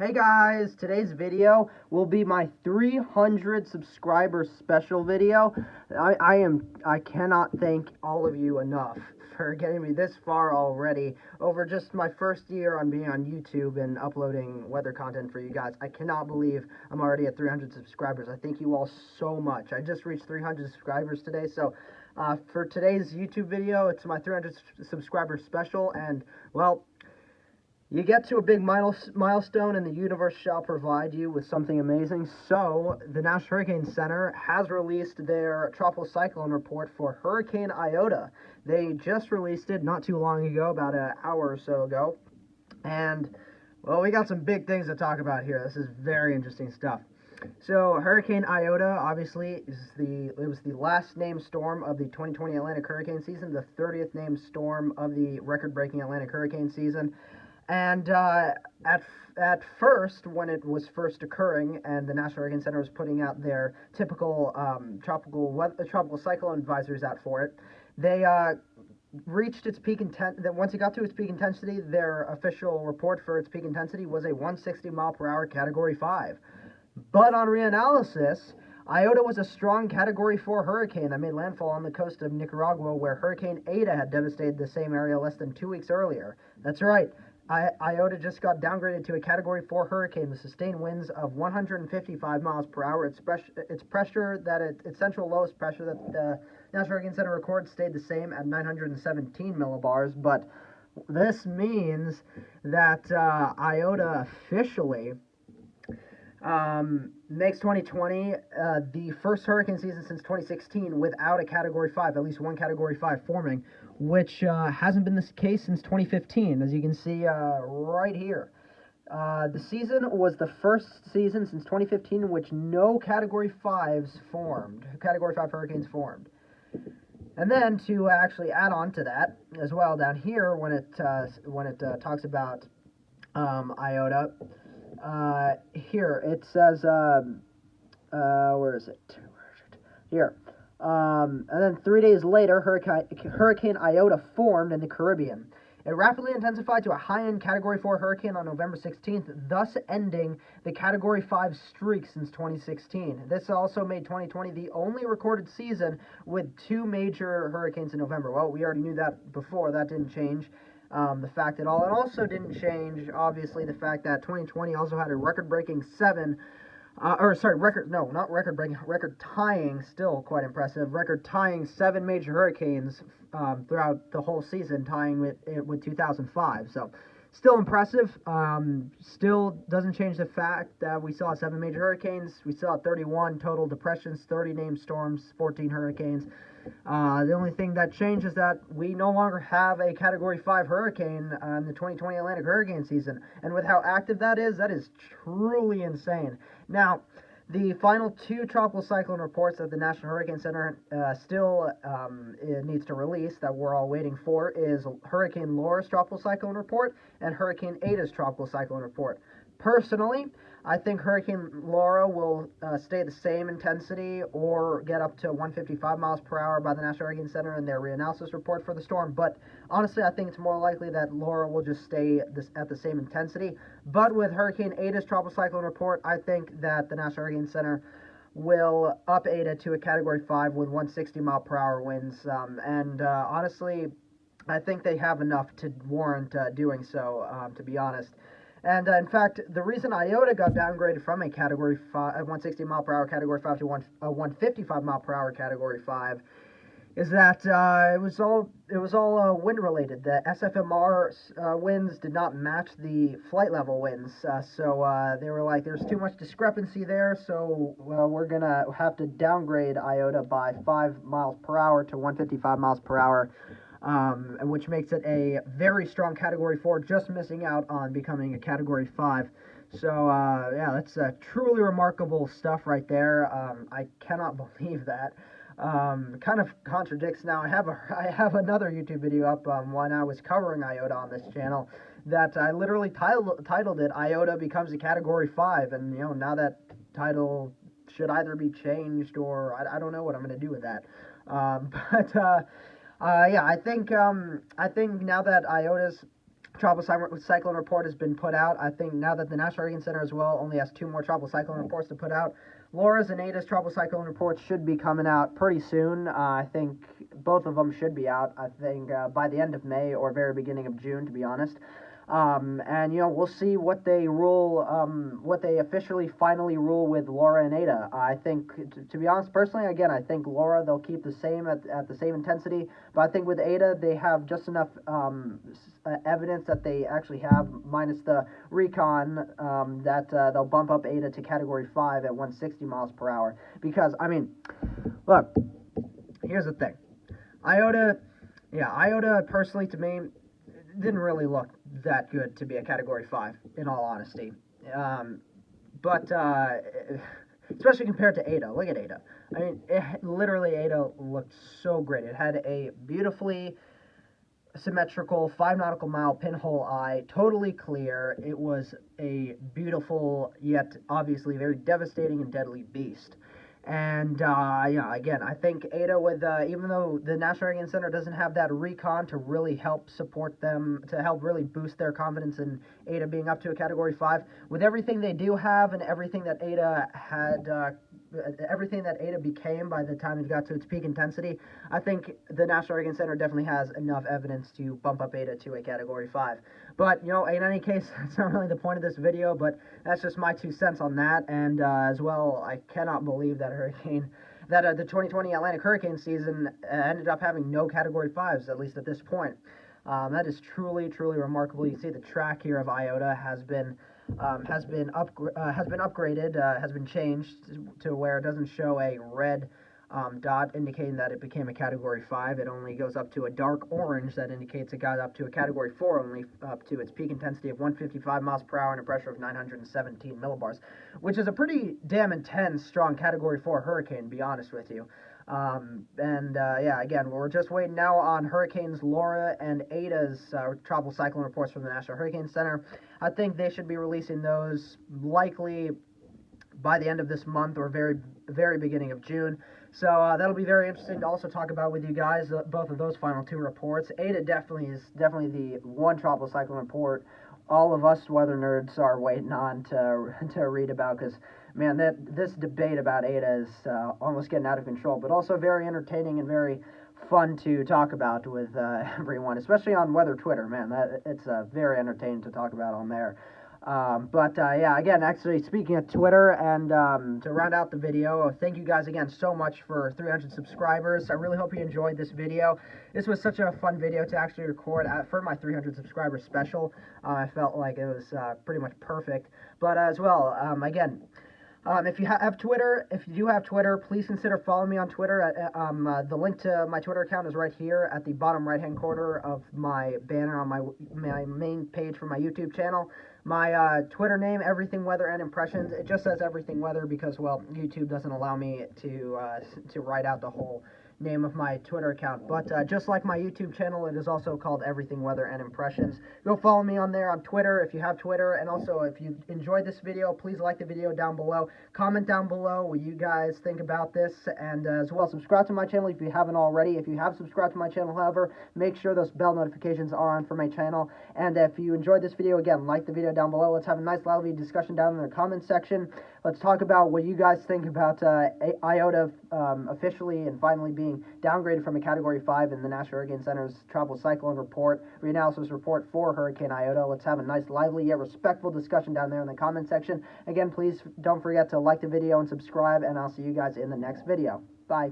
Hey guys, today's video will be my 300 subscribers special video. I cannot thank all of you enough for getting me this far already over just my first year on being on YouTube and uploading weather content for you guys. I cannot believe I'm already at 300 subscribers. I thank you all so much. I just reached 300 subscribers today, so for today's YouTube video, it's my 300 subscriber special, and well, you get to a big milestone and the universe shall provide you with something amazing. So, the National Hurricane Center has released their tropical cyclone report for Hurricane Iota. They just released it not too long ago, about an hour or so ago. And, well, we got some big things to talk about here. This is very interesting stuff. So, Hurricane Iota, obviously, it was the last named storm of the 2020 Atlantic hurricane season, the 30th named storm of the record-breaking Atlantic hurricane season. And at first, when it was first occurring, and the National Hurricane Center was putting out their typical tropical cyclone advisories out for it, they reached its peak intensity. Once it got to its peak intensity, their official report for its peak intensity was a 160 mile per hour Category 5. But on reanalysis, Iota was a strong Category 4 hurricane that made landfall on the coast of Nicaragua, where Hurricane Eta had devastated the same area less than 2 weeks earlier. That's right. Iota just got downgraded to a Category 4 hurricane with sustained winds of 155 miles per hour. Its central lowest pressure that the National Hurricane Center records stayed the same at 917 millibars. But this means that Iota officially makes 2020 the first hurricane season since 2016 without a Category 5, at least one Category 5 forming, which hasn't been the case since 2015, as you can see right here. The season was the first season since 2015 in which no Category 5s formed, Category 5 hurricanes formed. And then to actually add on to that as well, down here when it talks about Iota, here it says, where is it? Here. And then 3 days later, Hurricane Iota formed in the Caribbean. It rapidly intensified to a high-end Category 4 hurricane on November 16th, thus ending the Category 5 streak since 2016. This also made 2020 the only recorded season with two major hurricanes in November. Well, we already knew that before. That didn't change the fact at all. It also didn't change, obviously, the fact that 2020 also had a record-breaking record-tying, still quite impressive, record-tying 7 major hurricanes throughout the whole season, tying with 2005. So, still impressive. Still doesn't change the fact that we saw 7 major hurricanes. We saw 31 total depressions, 30 named storms, 14 hurricanes. The only thing that changed is that we no longer have a Category 5 hurricane in the 2020 Atlantic hurricane season. And with how active that is truly insane. Now, the final 2 tropical cyclone reports that the National Hurricane Center still needs to release, that we're all waiting for, is Hurricane Laura's tropical cyclone report and Hurricane Ada's tropical cyclone report. Personally, I think Hurricane Laura will stay the same intensity or get up to 155 miles per hour by the National Hurricane Center in their reanalysis report for the storm. But honestly, I think it's more likely that Laura will just stay at the same intensity. But with Hurricane Ada's tropical cyclone report, I think that the National Hurricane Center will up Ada to a Category 5 with 160 mile per hour winds. Honestly, I think they have enough to warrant doing so, to be honest. And in fact, the reason Iota got downgraded from a Category 5, 160 mile per hour Category 5 to a 155 mile per hour Category 5 is that it was all wind related. The SFMR winds did not match the flight level winds, so they were like, there's too much discrepancy there, so we're gonna have to downgrade Iota by 5 miles per hour to 155 miles per hour. Which makes it a very strong Category 4, just missing out on becoming a Category 5. So, yeah, that's truly remarkable stuff right there. I cannot believe that. Kind of contradicts now. I have another YouTube video up when I was covering Iota on this channel that I literally titled it "Iota Becomes a Category 5," and now that title should either be changed or I don't know what I'm going to do with that. Yeah, I think now that Iota's tropical cyclone report has been put out. I think now that the National Hurricane Center as well only has 2 more tropical cyclone reports to put out, Laura's and Ada's tropical cyclone reports should be coming out pretty soon. I think both of them should be out, I think, by the end of May or very beginning of June, to be honest. And, we'll see what they rule, what they officially finally rule with Laura and Ada. I think, to be honest, personally, again, I think Laura, they'll keep the same at the same intensity, but I think with Ada, they have just enough evidence that they actually have, minus the recon, that they'll bump up Ada to Category 5 at 160 miles per hour. Because, I mean, look, here's the thing. Iota, personally, to me, didn't really look that good to be a Category 5, in all honesty. But especially compared to Ada. Look at Ada. I mean, literally, Ada looked so great. It had a beautifully symmetrical 5 nautical mile pinhole eye, totally clear. It was a beautiful, yet obviously very devastating and deadly beast. And, again, I think Ada with, even though the National Hurricane Center doesn't have that recon to really help support them, to help really boost their confidence in Ada being up to a Category 5, with everything they do have and everything that Ada had, everything that Ada became by the time it got to its peak intensity, I think the National Hurricane Center definitely has enough evidence to bump up Ada to a Category 5. But, in any case, that's not really the point of this video, but that's just my 2 cents on that. And as well, I cannot believe that the 2020 Atlantic hurricane season ended up having no Category 5s, at least at this point. That is truly, truly remarkable. You see the track here of Iota has been upgraded, has been changed to where it doesn't show a red dot indicating that it became a Category 5. It only goes up to a dark orange that indicates it got up to a Category 4, only up to its peak intensity of 155 miles per hour and a pressure of 917 millibars, which is a pretty damn intense, strong Category 4 hurricane, to be honest with you. Again, we're just waiting now on Hurricanes Laura and Ada's tropical cyclone reports from the National Hurricane Center. I think they should be releasing those likely by the end of this month or very, very beginning of June. So that'll be very interesting to also talk about with you guys, both of those final 2 reports. Ada is definitely the one tropical cyclone report all of us weather nerds are waiting on to read about, because, man, this debate about Ada is almost getting out of control, but also very entertaining and very fun to talk about with everyone, especially on weather Twitter. Man, it's very entertaining to talk about on there. Again, actually, speaking of Twitter, and to round out the video, thank you guys again so much for 300 subscribers. I really hope you enjoyed this video. This was such a fun video to actually record for my 300 subscriber special. I felt like it was pretty much perfect. But as well, again, if you have Twitter, please consider following me on Twitter. The link to my Twitter account is right here at the bottom right-hand corner of my banner on my main page for my YouTube channel. My Twitter name, Everything Weather and Impressions. It just says Everything Weather because, well, YouTube doesn't allow me to write out the whole name of my Twitter account. But just like my YouTube channel, it is also called Everything Weather and Impressions. Go follow me on there on Twitter if you have Twitter. And also, if you enjoyed this video, please like the video down below. Comment down below what you guys think about this. And as well, subscribe to my channel if you haven't already. If you have subscribed to my channel, however, make sure those bell notifications are on for my channel. And if you enjoyed this video, again, like the video down below. Let's have a nice, lively discussion down in the comment section. Let's talk about what you guys think about Iota officially and finally being downgraded from a Category 5 in the National Hurricane Center's Tropical Cyclone Report, reanalysis report for Hurricane Iota. Let's have a nice, lively, yet respectful discussion down there in the comment section. Again, please don't forget to like the video and subscribe, and I'll see you guys in the next video. Bye.